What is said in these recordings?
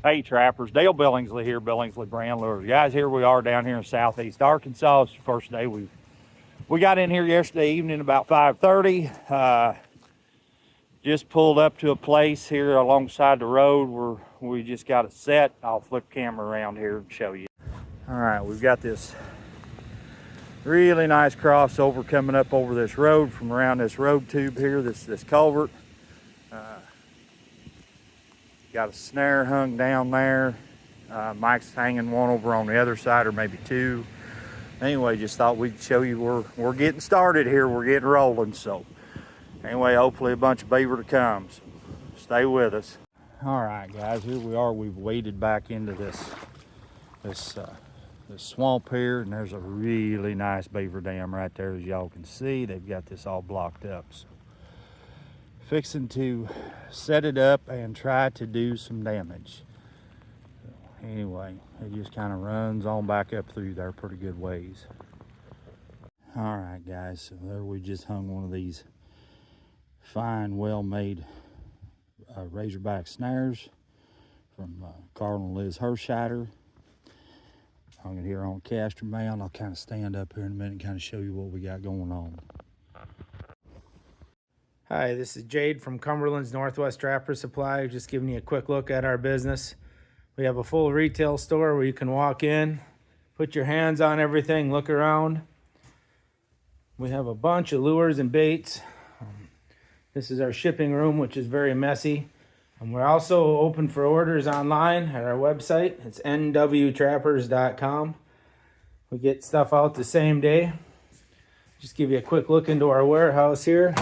Hey trappers, Dale Billingsley here, Billingsley Brand Lures. Guys, here we are down here in southeast Arkansas. It's the first day we got in here yesterday evening about 5:30. Just pulled up to a place here alongside the road where we just got it set. I'll flip camera around here and show you. All right, we've got this really nice crossover coming up over this road from around this road tube here, this culvert. Got a snare hung down there. Mike's hanging one over on the other side, or maybe two. Anyway, just thought we'd show you we're getting started here. We're getting rolling. So anyway, hopefully a bunch of beaver to come. So stay with us. All right, guys, here we are. We've waded back into this swamp here, and there's a really nice beaver dam right there, as y'all can see. They've got this all blocked up. So fixing to set it up and try to do some damage. So anyway, it just kind of runs on back up through there pretty good ways. All right, guys, so there we just hung one of these fine, well-made razorback snares from Cardinal Liz Hershider. Hung it here on a caster mount. I'll kind of stand up here in a minute and kind of show you what we got going on. Hi, this is Jade from Cumberland's Northwest Trapper Supply. Just giving you a quick look at our business. We have a full retail store where you can walk in, put your hands on everything, look around. We have a bunch of lures and baits. This is our shipping room, which is very messy. And we're also open for orders online at our website. It's nwtrappers.com. We get stuff out the same day. Just give you a quick look into our warehouse here.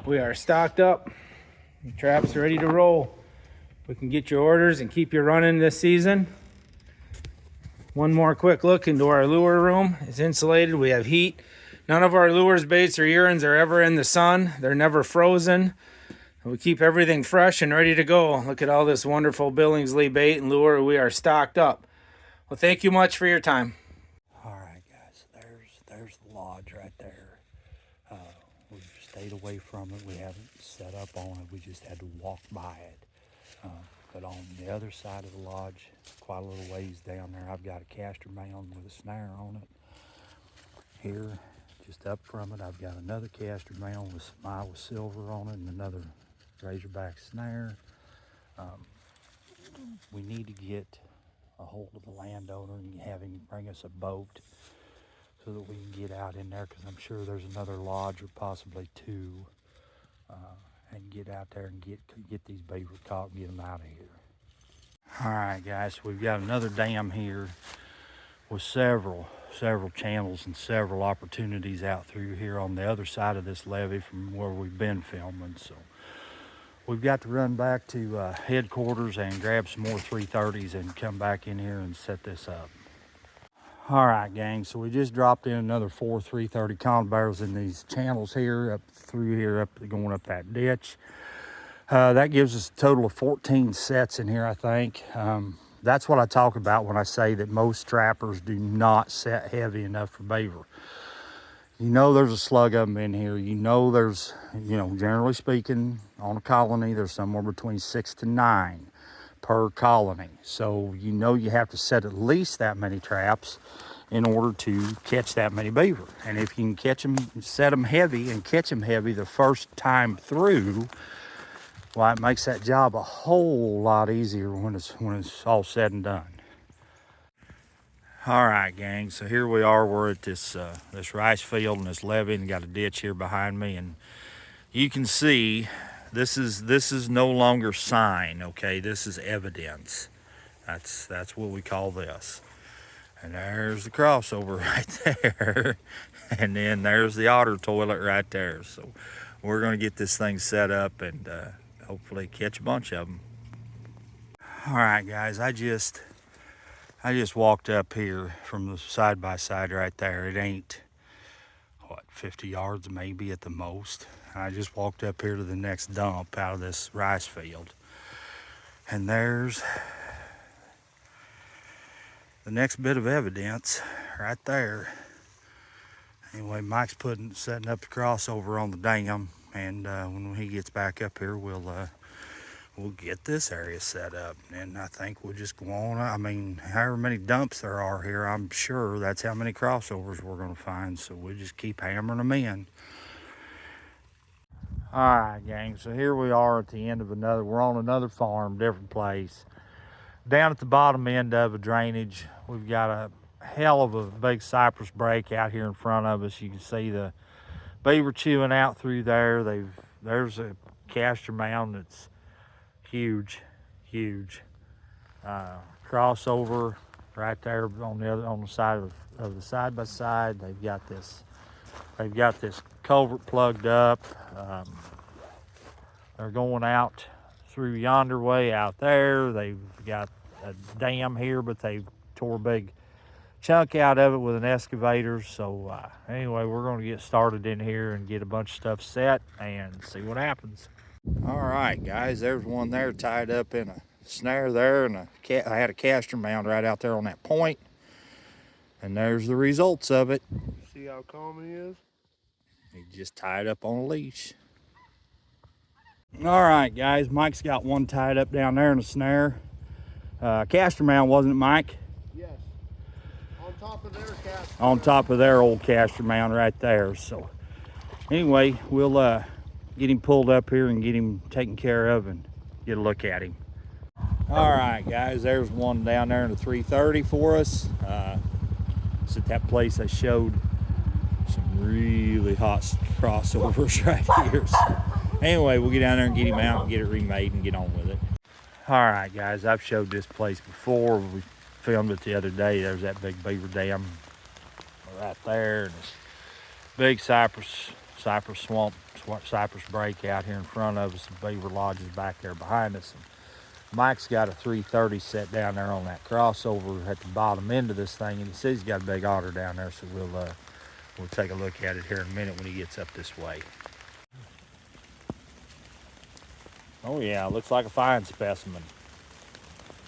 We are stocked up. The traps are ready to roll. We can get your orders and keep you running this season. One more quick look into our lure room. It's insulated. We have heat. None of our lures, baits, or urines are ever in the sun. They're never frozen. We keep everything fresh and ready to go. Look at all this wonderful Billingsley bait and lure. We are stocked up. Well, thank you much for your time. All right, guys, there's the lodge right there. We've stayed away from it. We haven't set up on it. We just had to walk by it. But on the other side of the lodge, quite a little ways down there, I've got a caster mound with a snare on it. Here, just up from it, I've got another caster mound with some Iowa silver on it and another razorback snare. We need to get a hold of the landowner and have him bring us a boat so that we can get out in there, because I'm sure there's another lodge or possibly two, and get out there and get these beaver caught and get them out of here. All right, guys, so we've got another dam here with several channels and several opportunities out through here on the other side of this levee from where we've been filming. So we've got to run back to headquarters and grab some more 330s and come back in here and set this up. All right, gang, so we just dropped in another 4 330 con barrels in these channels here, up through here, up going up that ditch. That gives us a total of 14 sets in here, I think. That's what I talk about when I say that most trappers do not set heavy enough for beaver. You know there's a slug of them in here. You know there's, generally speaking, on a colony, there's somewhere between 6 to 9 per colony. So you have to set at least that many traps in order to catch that many beaver. And if you can catch them, set them heavy and catch them heavy the first time through, well, it makes that job a whole lot easier when it's all said and done. All right, gang, so here we are. We're at this rice field and this levee, and got a ditch here behind me, and you can see this is no longer sign, okay? This is evidence. That's what we call this. And there's the crossover right there. And then there's the otter toilet right there. So we're gonna get this thing set up and hopefully catch a bunch of them. All right, guys, I just walked up here from the side-by-side right there. It ain't, 50 yards maybe at the most. I just walked up here to the next dump out of this rice field. And there's the next bit of evidence right there. Anyway, Mike's setting up the crossover on the dam, and when he gets back up here, we'll we'll get this area set up, and I think we'll just go on. I mean, however many dumps there are here, I'm sure that's how many crossovers we're going to find, so we'll just keep hammering them in. All right, gang, so here we are at the end of we're on another farm, different place. Down at the bottom end of a drainage, we've got a hell of a big cypress break out here in front of us. You can see the beaver chewing out through there. There's a castor mound that's huge. Crossover right there on the side of the side by side. They've got this culvert plugged up. They're going out through yonder way out there. They've got a dam here, but they tore a big chunk out of it with an excavator. So anyway, we're going to get started in here and get a bunch of stuff set and see what happens. All right, guys, there's one there tied up in a snare there, and I had a castor mound right out there on that point, and there's the results of it. See how calm he is? He just tied up on a leash. All right, guys, Mike's got one tied up down there in a snare. Castor mound, wasn't it, Mike? Yes. On top of their castor. On top of their old castor mound right there. So anyway, we'll get him pulled up here and get him taken care of and get a look at him. All right, guys, there's one down there in the 330 for us. It's at that place I showed some really hot crossovers right here. So anyway, we'll get down there and get him out and get it remade and get on with it. All right, guys, I've showed this place before. We filmed it the other day. There's that big beaver dam right there, and this big cypress swamp, cypress break out here in front of us. The beaver lodge is back there behind us. And Mike's got a 330 set down there on that crossover at the bottom end of this thing, and he says he's got a big otter down there, so we'll take a look at it here in a minute when he gets up this way. Oh yeah, looks like a fine specimen.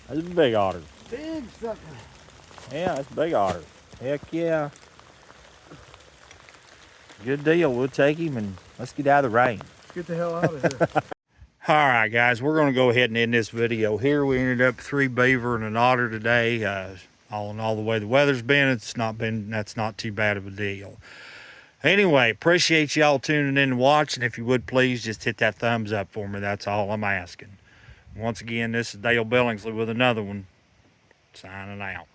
That's a big otter. Big sucker. Yeah, that's a big otter. Heck yeah. Good deal. We'll take him and let's get out of the rain. Let's get the hell out of here. All right, guys, we're going to go ahead and end this video here. We ended up 3 beaver and an otter today. All in all, the way the weather's been, that's not too bad of a deal. Anyway, appreciate y'all tuning in and watching. If you would, please just hit that thumbs up for me. That's all I'm asking. Once again, this is Dale Billingsley with another one. Signing out.